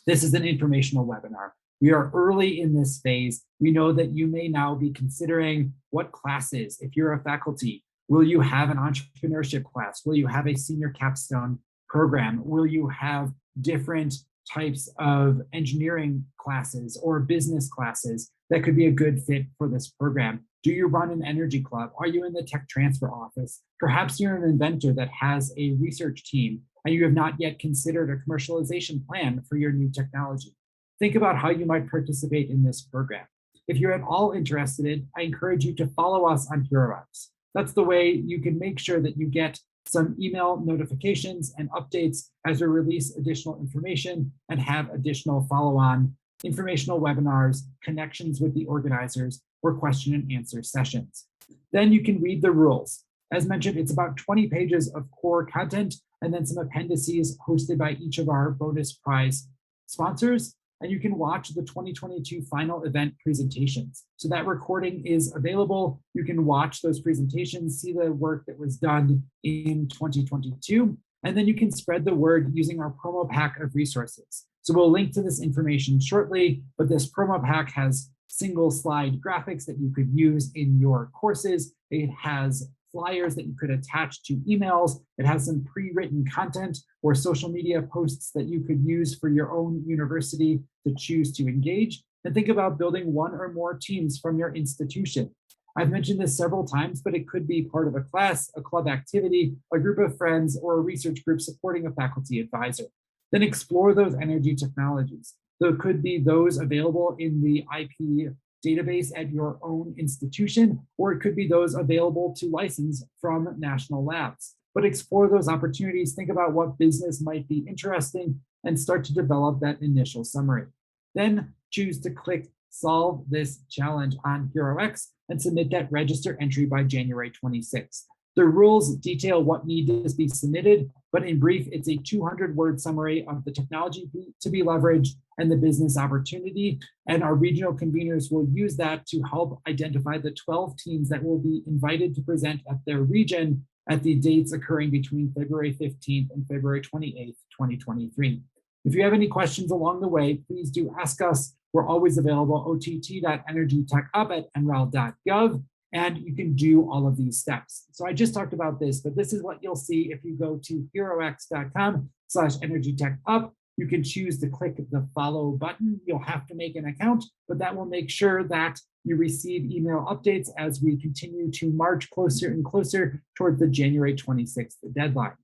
this is an informational webinar. We are early in this phase. We know that you may now be considering what classes, if you're a faculty, will you have an entrepreneurship class? Will you have a senior capstone program? Will you have different types of engineering classes or business classes that could be a good fit for this program? Do you run an energy club? Are you in the tech transfer office? Perhaps you're an inventor that has a research team and you have not yet considered a commercialization plan for your new technology. Think about how you might participate in this program. If you're at all interested, I encourage you to follow us on HeroX. That's the way you can make sure that you get some email notifications and updates as we release additional information and have additional follow-on informational webinars, connections with the organizers, or question and answer sessions. Then you can read the rules. As mentioned, it's about 20 pages of core content and then some appendices hosted by each of our bonus prize sponsors. And you can watch the 2022 final event presentations. So that recording is available. You can watch those presentations, see the work that was done in 2022, and then you can spread the word using our promo pack of resources. So we'll link to this information shortly, but this promo pack has single slide graphics that you could use in your courses. It has flyers that you could attach to emails. It has some pre-written content or social media posts that you could use for your own university to choose to engage. And think about building one or more teams from your institution. I've mentioned this several times, but it could be part of a class, a club activity, a group of friends, or a research group supporting a faculty advisor. Then explore those energy technologies. There could be those available in the IP database at your own institution, or it could be those available to license from national labs. But explore those opportunities, think about what business might be interesting, and start to develop that initial summary. Then choose to click Solve This Challenge on HeroX and submit that register entry by January 26th. The rules detail what needs to be submitted, but in brief, it's a 200-word summary of the technology to be leveraged and the business opportunity. And our regional conveners will use that to help identify the 12 teams that will be invited to present at their region at the dates occurring between February 15th and February 28th, 2023. If you have any questions along the way, please do ask us. We're always available, ott.energytechup@nrel.gov. And you can do all of these steps. So I just talked about this, but this is what you'll see if you go to herox.com/energytechup. You can choose to click the follow button. You'll have to make an account, but that will make sure that you receive email updates as we continue to march closer and closer toward the January 26th deadline.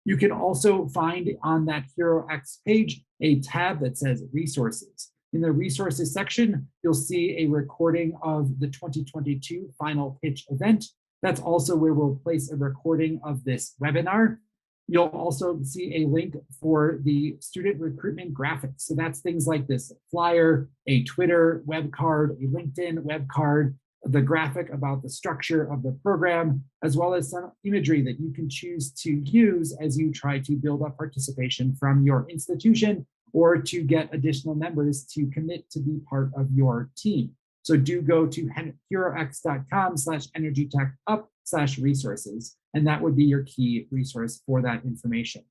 You can also find on that HeroX page a tab that says resources. In the resources section, you'll see a recording of the 2022 final pitch event. That's also where we'll place a recording of this webinar. You'll also see a link for the student recruitment graphics. So that's things like this flyer, a Twitter web card, a LinkedIn web card, the graphic about the structure of the program, as well as some imagery that you can choose to use as you try to build up participation from your institution or to get additional members to commit to be part of your team. So do go to herox.com/energytechup/resources, and that would be your key resource for that information.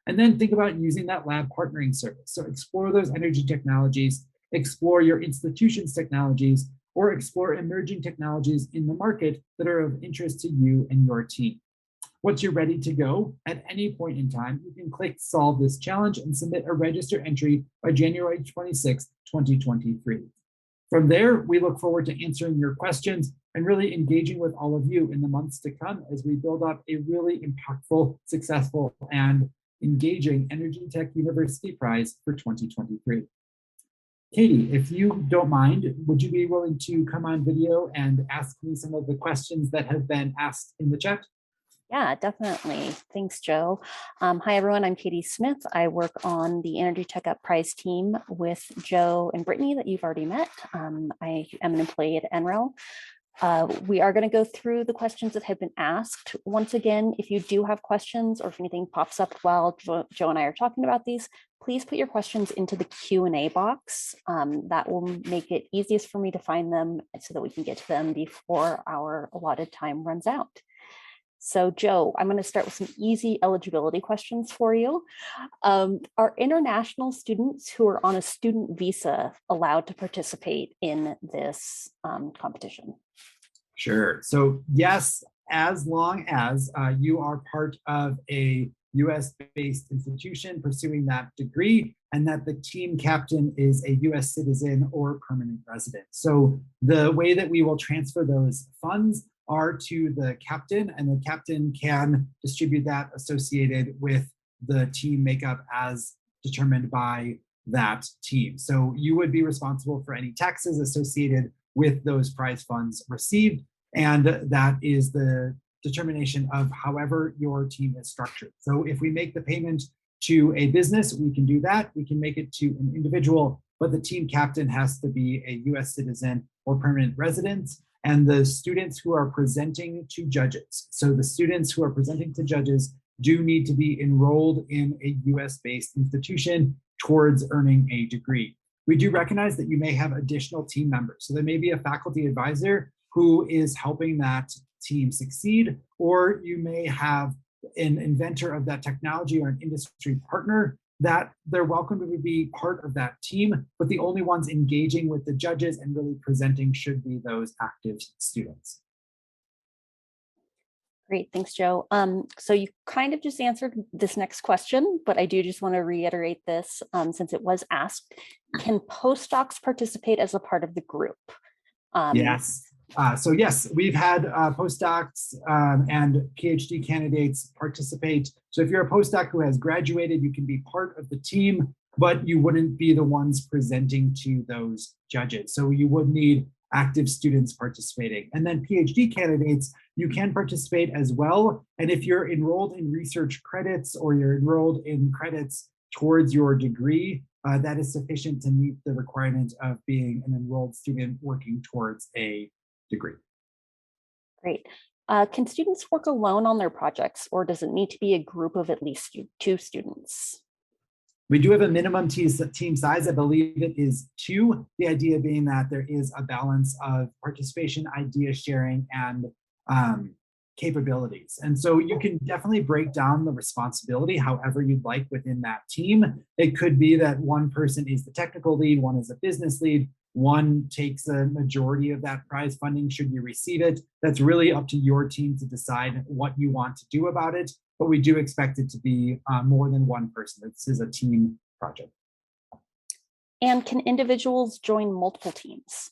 And then think about using that lab partnering service. So explore those energy technologies, explore your institution's technologies, or explore emerging technologies in the market that are of interest to you and your team. Once you're ready to go, at any point in time, you can click Solve This Challenge and submit a register entry by January 26, 2023. From there, we look forward to answering your questions and really engaging with all of you in the months to come as we build up a really impactful, successful, and engaging Energy Tech University Prize for 2023. Katie, if you don't mind, would you be willing to come on video and ask me some of the questions that have been asked in the chat? Yeah, definitely. Thanks, Joe. Hi, everyone. I'm Katie Smith. I work on the Energy Tech UP Prize team with Joe and Brittany that you've already met. I am an employee at NREL. We are going to go through the questions that have been asked. Once again, if you do have questions or if anything pops up while Joe and I are talking about these, please put your questions into the Q&A box. That will make it easiest for me to find them so that we can get to them before our allotted time runs out. So Joe, I'm going to start with some easy eligibility questions for you. Are international students who are on a student visa allowed to participate in this competition? Sure. So yes, as long as you are part of a US-based institution pursuing that degree and that the team captain is a US citizen or permanent resident. So the way that we will transfer those funds are to the captain, and the captain can distribute that associated with the team makeup as determined by that team. So you would be responsible for any taxes associated with those prize funds received, and that is the determination of however your team is structured. So if we make the payment to a business, we can do that. We can make it to an individual, but the team captain has to be a US citizen or permanent resident, and the students who are presenting to judges. So the students who are presenting to judges do need to be enrolled in a US-based institution towards earning a degree. We do recognize that you may have additional team members. So there may be a faculty advisor who is helping that team succeed, or you may have an inventor of that technology or an industry partner that they're welcome to be part of that team, but the only ones engaging with the judges and really presenting should be those active students. Great, thanks, Joe. So you kind of just answered this next question, but I do just want to reiterate this since it was asked. Can postdocs participate as a part of the group? Yes. So yes, we've had postdocs and PhD candidates participate. So if you're a postdoc who has graduated, you can be part of the team, but you wouldn't be the ones presenting to those judges. So you would need active students participating. And then PhD candidates, you can participate as well. And if you're enrolled in research credits or you're enrolled in credits towards your degree, that is sufficient to meet the requirement of being an enrolled student working towards a degree. Great. Can students work alone on their projects, or does it need to be a group of at least 2 students? We do have a minimum team size. I believe it is 2. The idea being that there is a balance of participation, idea sharing, and capabilities. And so you can definitely break down the responsibility however you'd like within that team. It could be that one person is the technical lead, one is a business lead, one takes a majority of that prize funding should you receive it. That's really up to your team to decide what you want to do about it. But we do expect it to be more than one person. This is a team project. And can individuals join multiple teams?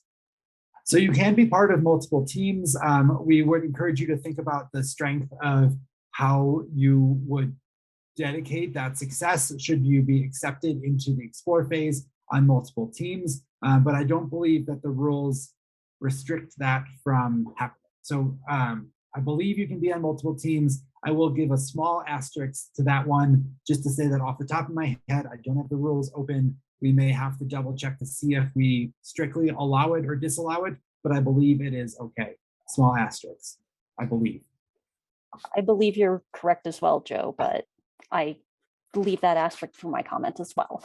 So you can be part of multiple teams. We would encourage you to think about the strength of how you would dedicate that success should you be accepted into the explore phase on multiple teams. But I don't believe that the rules restrict that from happening. So I believe you can be on multiple teams. I will give a small asterisk to that one, just to say that off the top of my head, I don't have the rules open. We may have to double check to see if we strictly allow it or disallow it, but I believe it is okay. Small asterisk, I believe. I believe you're correct as well, Joe, but I leave that asterisk for my comment as well.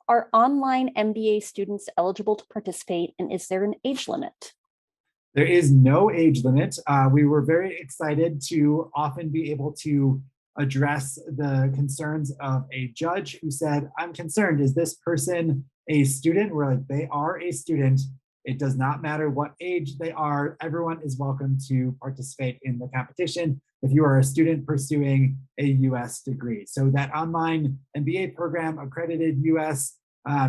Are online MBA students eligible to participate, and is there an age limit? There is no age limit. We were very excited to often be able to address the concerns of a judge who said, I'm concerned, is this person a student? We're like, they are a student. It does not matter what age they are. Everyone is welcome to participate in the competition if you are a student pursuing a US degree. So that online MBA program, accredited US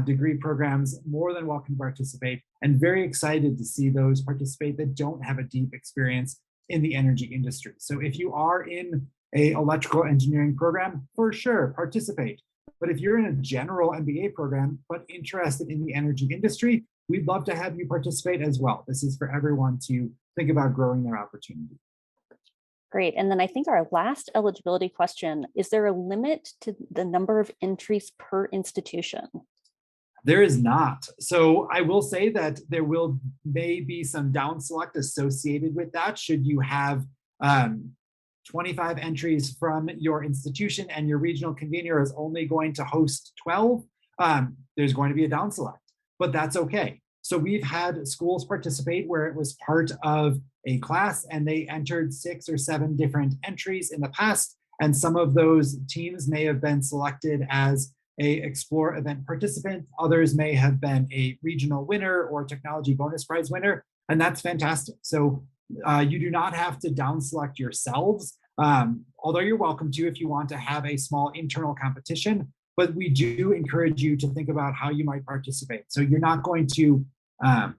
degree programs, more than welcome to participate, and very excited to see those participate that don't have a deep experience in the energy industry. So if you are in an electrical engineering program, for sure, participate. But if you're in a general MBA program, but interested in the energy industry, we'd love to have you participate as well. This is for everyone to think about growing their opportunity. Great. And then I think our last eligibility question, is there a limit to the number of entries per institution? There is not. So I will say that there may be some down select associated with that. Should you have 25 entries from your institution and your regional convener is only going to host 12, there's going to be a down select, but that's okay. So we've had schools participate where it was part of a class and they entered 6 or 7 different entries in the past. And some of those teams may have been selected as a Explore event participant. Others may have been a regional winner or technology bonus prize winner. And that's fantastic. So you do not have to down select yourselves, although you're welcome to if you want to have a small internal competition. But we do encourage you to think about how you might participate. So you're not going to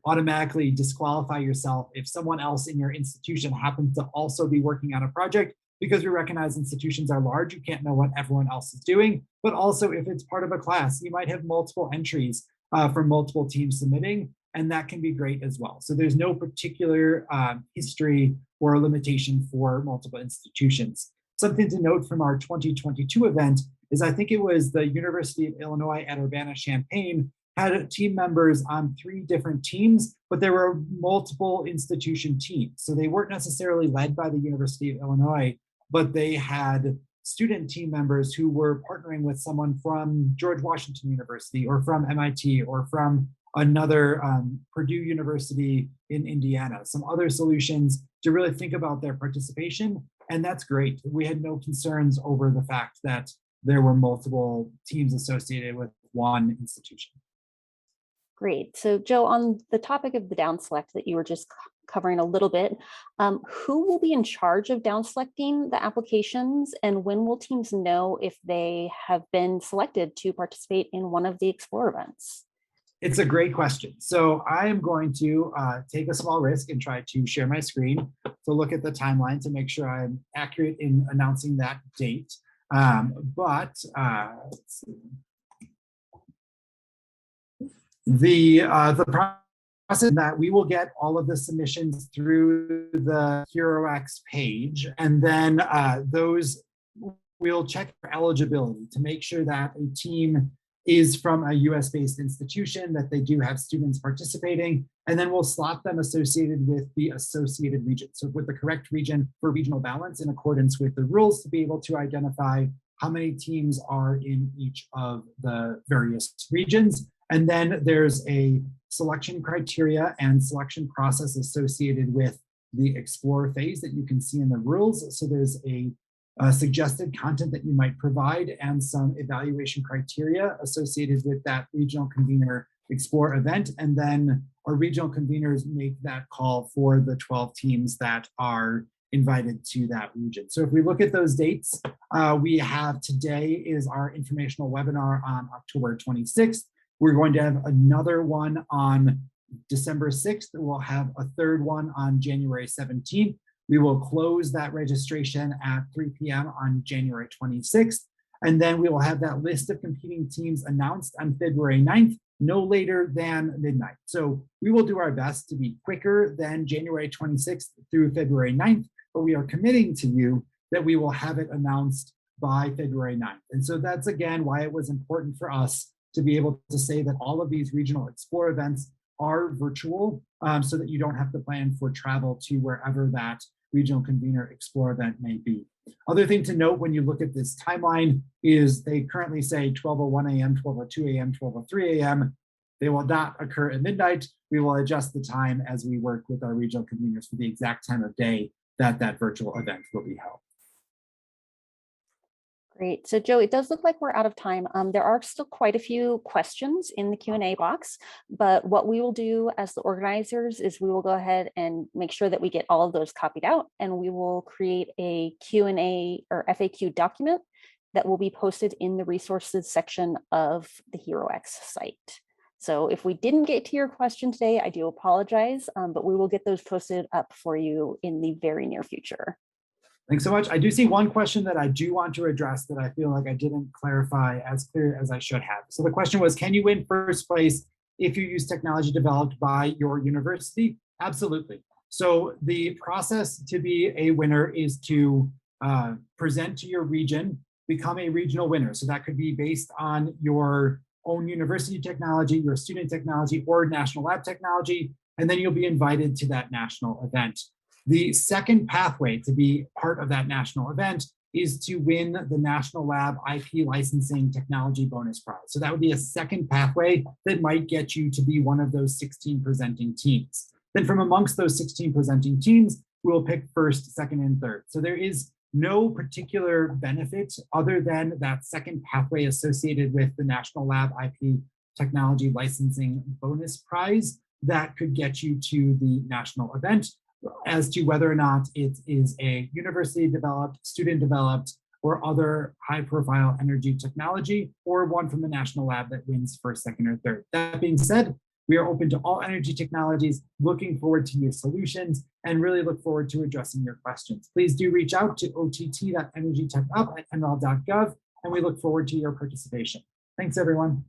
automatically disqualify yourself if someone else in your institution happens to also be working on a project, because we recognize institutions are large. You can't know what everyone else is doing. But also if it's part of a class, you might have multiple entries from multiple teams submitting, and that can be great as well. So there's no particular history or limitation for multiple institutions. Something to note from our 2022 event is I think it was the University of Illinois at Urbana-Champaign had team members on 3 different teams, but there were multiple institution teams. So they weren't necessarily led by the University of Illinois, but they had student team members who were partnering with someone from George Washington University or from MIT or from another Purdue University in Indiana, some other solutions to really think about their participation. And that's great. We had no concerns over the fact that there were multiple teams associated with one institution. Great. So Joe, on the topic of the down select that you were just covering a little bit, who will be in charge of down selecting the applications, and when will teams know if they have been selected to participate in one of the Explore events? It's a great question. So I am going to take a small risk and try to share my screen to look at the timeline to make sure I'm accurate in announcing that date. Let's see. The process that we will get all of the submissions through the HeroX page, and then those we'll check for eligibility to make sure that a team is from a US-based institution, that they do have students participating, and then we'll slot them associated with the associated region. So with the correct region for regional balance in accordance with the rules to be able to identify how many teams are in each of the various regions. And then there's a selection criteria and selection process associated with the Explore phase that you can see in the rules. So there's a suggested content that you might provide and some evaluation criteria associated with that regional convener Explore event. And then our regional conveners make that call for the 12 teams that are invited to that region. So if we look at those dates, we have today is our informational webinar on October 26th. We're going to have another one on December 6th. We'll have a third one on January 17th. We will close that registration at 3 p.m. on January 26th. And then we will have that list of competing teams announced on February 9th, no later than midnight. So we will do our best to be quicker than January 26th through February 9th, but we are committing to you that we will have it announced by February 9th. And so that's, again, why it was important for us to be able to say that all of these regional Explore events are virtual, so that you don't have to plan for travel to wherever that regional convener Explore event may be. Other thing to note when you look at this timeline is they currently say 12:01 a.m., 12:02 a.m., 12:03 a.m. They will not occur at midnight. We will adjust the time as we work with our regional conveners for the exact time of day that that virtual event will be held. Great. So Joe, it does look like we're out of time. There are still quite a few questions in the Q&A box, but what we will do as the organizers is we will go ahead and make sure that we get all of those copied out, and we will create a Q&A or FAQ document that will be posted in the resources section of the HeroX site. So if we didn't get to your question today, I do apologize, but we will get those posted up for you in the very near future. Thanks so much. I do see one question that I do want to address that I feel like I didn't clarify as clear as I should have. So the question was, can you win first place if you use technology developed by your university? Absolutely. So the process to be a winner is to present to your region, become a regional winner. So that could be based on your own university technology, your student technology, or national lab technology, and then you'll be invited to that national event. The second pathway to be part of that national event is to win the National Lab IP Licensing Technology Bonus Prize. So that would be a second pathway that might get you to be one of those 16 presenting teams. Then from amongst those 16 presenting teams, we'll pick first, second, and third. So there is no particular benefit other than that second pathway associated with the National Lab IP Technology Licensing Bonus Prize that could get you to the national event. As to whether or not it is a university developed, student developed, or other high profile energy technology, or one from the national lab that wins first, second, or third. That being said, we are open to all energy technologies, looking forward to your solutions, and really look forward to addressing your questions. Please do reach out to ott.energytechup@nl.gov, and we look forward to your participation. Thanks, everyone.